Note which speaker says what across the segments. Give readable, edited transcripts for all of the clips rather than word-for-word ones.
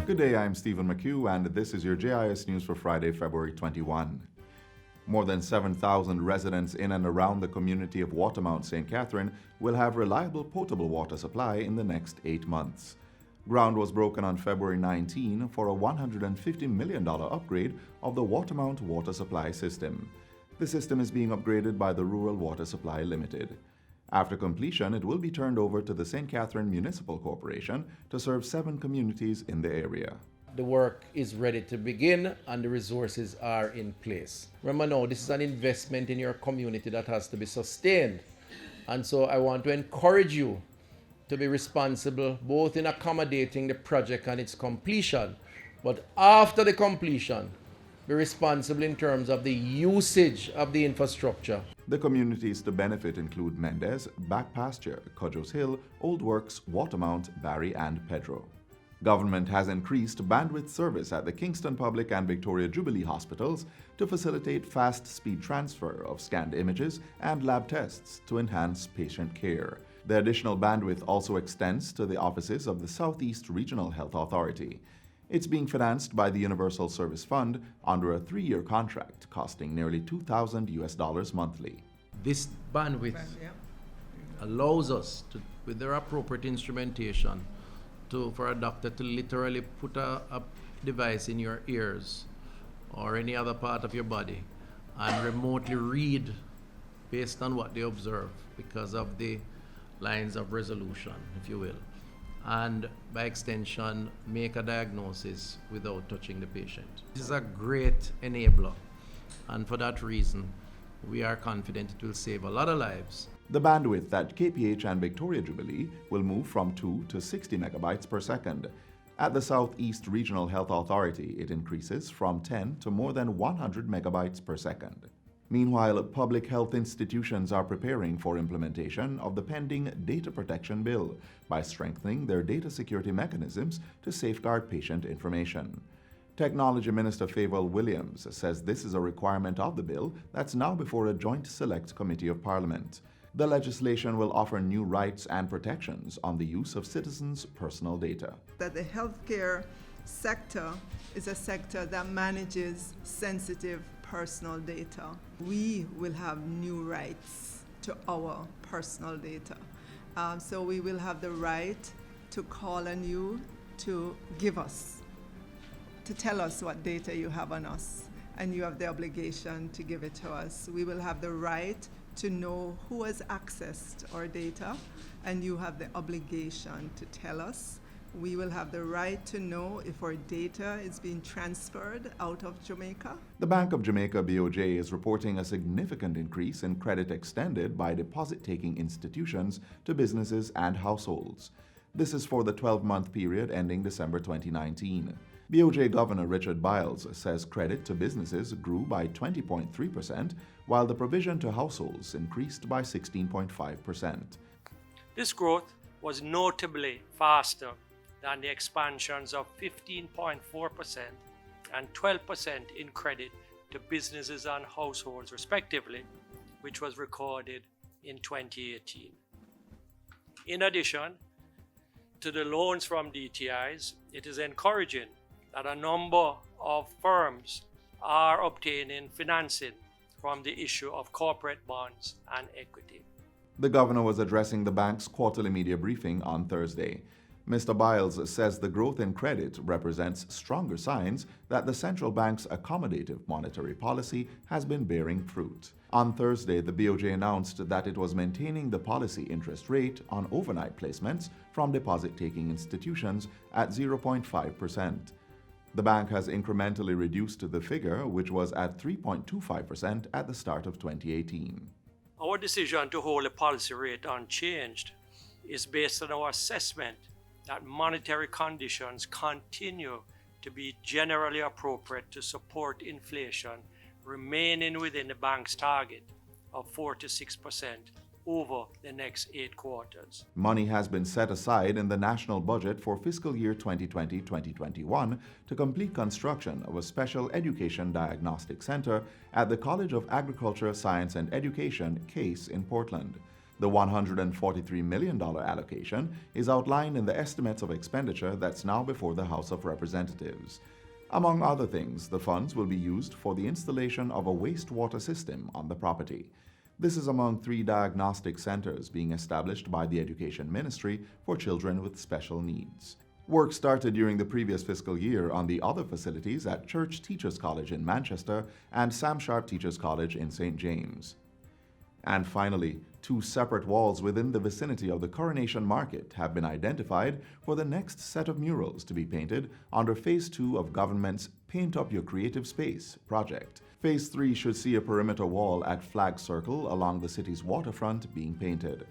Speaker 1: Good day, I'm Stephen McHugh, and this is your JIS News for Friday, February 21. More than 7,000 residents in and around the community of Watermount St. Catherine will have reliable potable water supply in the next 8 months. Ground was broken on February 19 for a $150 million upgrade of the Watermount water supply system. The system is being upgraded by the Rural Water Supply Limited. After completion, it will be turned over to the St. Catherine Municipal Corporation to serve 7 communities in the area.
Speaker 2: The work is ready to begin and the resources are in place. Remember now, this is an investment in your community that has to be sustained. And so I want to encourage you to be responsible both in accommodating the project and its completion, but after the completion, be responsible in terms of the usage of the infrastructure.
Speaker 1: The communities to benefit include Mendez, Back Pasture, Cudjoe's Hill, Old Works, Watermount, Barry, and Pedro. Government has increased bandwidth service at the Kingston Public and Victoria Jubilee hospitals to facilitate fast speed transfer of scanned images and lab tests to enhance patient care. The additional bandwidth also extends to the offices of the Southeast Regional Health Authority. It's being financed by the Universal Service Fund under a 3-year contract costing nearly $2,000 monthly.
Speaker 2: This bandwidth allows us to, with their appropriate instrumentation, for a doctor to literally put a device in your ears or any other part of your body and remotely read based on what they observe because of the lines of resolution, if you will, and by extension make a diagnosis without touching the patient. This is a great enabler, and for that reason we are confident it will save a lot of lives.
Speaker 1: The bandwidth at KPH and Victoria Jubilee will move from 2 to 60 megabytes per second. At the Southeast Regional Health Authority, it increases from 10 to more than 100 megabytes per second. Meanwhile, public health institutions are preparing for implementation of the pending Data Protection Bill by strengthening their data security mechanisms to safeguard patient information. Technology Minister Favour Williams says this is a requirement of the bill that's now before a joint select committee of Parliament. The legislation will offer new rights and protections on the use of citizens' personal data.
Speaker 3: That the healthcare sector is a sector that manages sensitive personal data. We will have new rights to our personal data. So we will have the right to call on you to give us, to tell us what data you have on us, and you have the obligation to give it to us. We will have the right to know who has accessed our data, and you have the obligation to tell us. We will have the right to know if our data is being transferred out of Jamaica.
Speaker 1: The Bank of Jamaica BOJ is reporting a significant increase in credit extended by deposit-taking institutions to businesses and households. This is for the 12-month period ending December 2019. BOJ Governor Richard Biles says credit to businesses grew by 20.3%, while the provision to households increased by 16.5%.
Speaker 4: This growth was notably faster than the expansions of 15.4% and 12% in credit to businesses and households respectively, which was recorded in 2018. In addition to the loans from DTIs, it is encouraging that a number of firms are obtaining financing from the issue of corporate bonds and equity.
Speaker 1: The governor was addressing the bank's quarterly media briefing on Thursday. Mr. Biles says the growth in credit represents stronger signs that the central bank's accommodative monetary policy has been bearing fruit. On Thursday, the BOJ announced that it was maintaining the policy interest rate on overnight placements from deposit-taking institutions at 0.5%. The bank has incrementally reduced the figure, which was at 3.25% at the start of 2018.
Speaker 4: Our decision to hold the policy rate unchanged is based on our assessment that monetary conditions continue to be generally appropriate to support inflation, remaining within the bank's target of 4 to 6% over the next 8 quarters.
Speaker 1: Money has been set aside in the national budget for fiscal year 2020-2021 to complete construction of a special education diagnostic center at the College of Agriculture, Science and Education, CASE, in Portland. The $143 million allocation is outlined in the estimates of expenditure that's now before the House of Representatives. Among other things, the funds will be used for the installation of a wastewater system on the property. This is among 3 diagnostic centers being established by the Education Ministry for children with special needs. Work started during the previous fiscal year on the other facilities at Church Teachers College in Manchester and Sam Sharp Teachers College in St. James. And finally, 2 separate walls within the vicinity of the Coronation Market have been identified for the next set of murals to be painted under Phase 2 of government's Paint Up Your Creative Space project. Phase 3 should see a perimeter wall at Flag Circle along the city's waterfront being painted.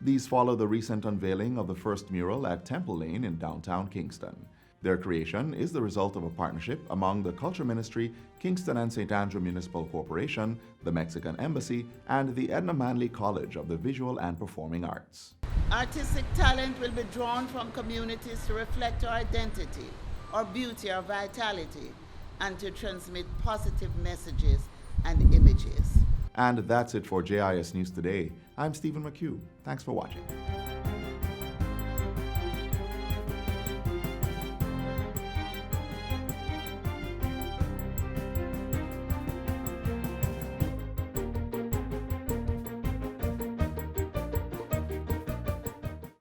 Speaker 1: These follow the recent unveiling of the first mural at Temple Lane in downtown Kingston. Their creation is the result of a partnership among the Culture Ministry, Kingston and St. Andrew Municipal Corporation, the Mexican Embassy, and the Edna Manley College of the Visual and Performing Arts.
Speaker 5: Artistic talent will be drawn from communities to reflect our identity, our beauty, our vitality, and to transmit positive messages and images.
Speaker 1: And that's it for JIS News Today. I'm Stephen McHugh. Thanks for watching.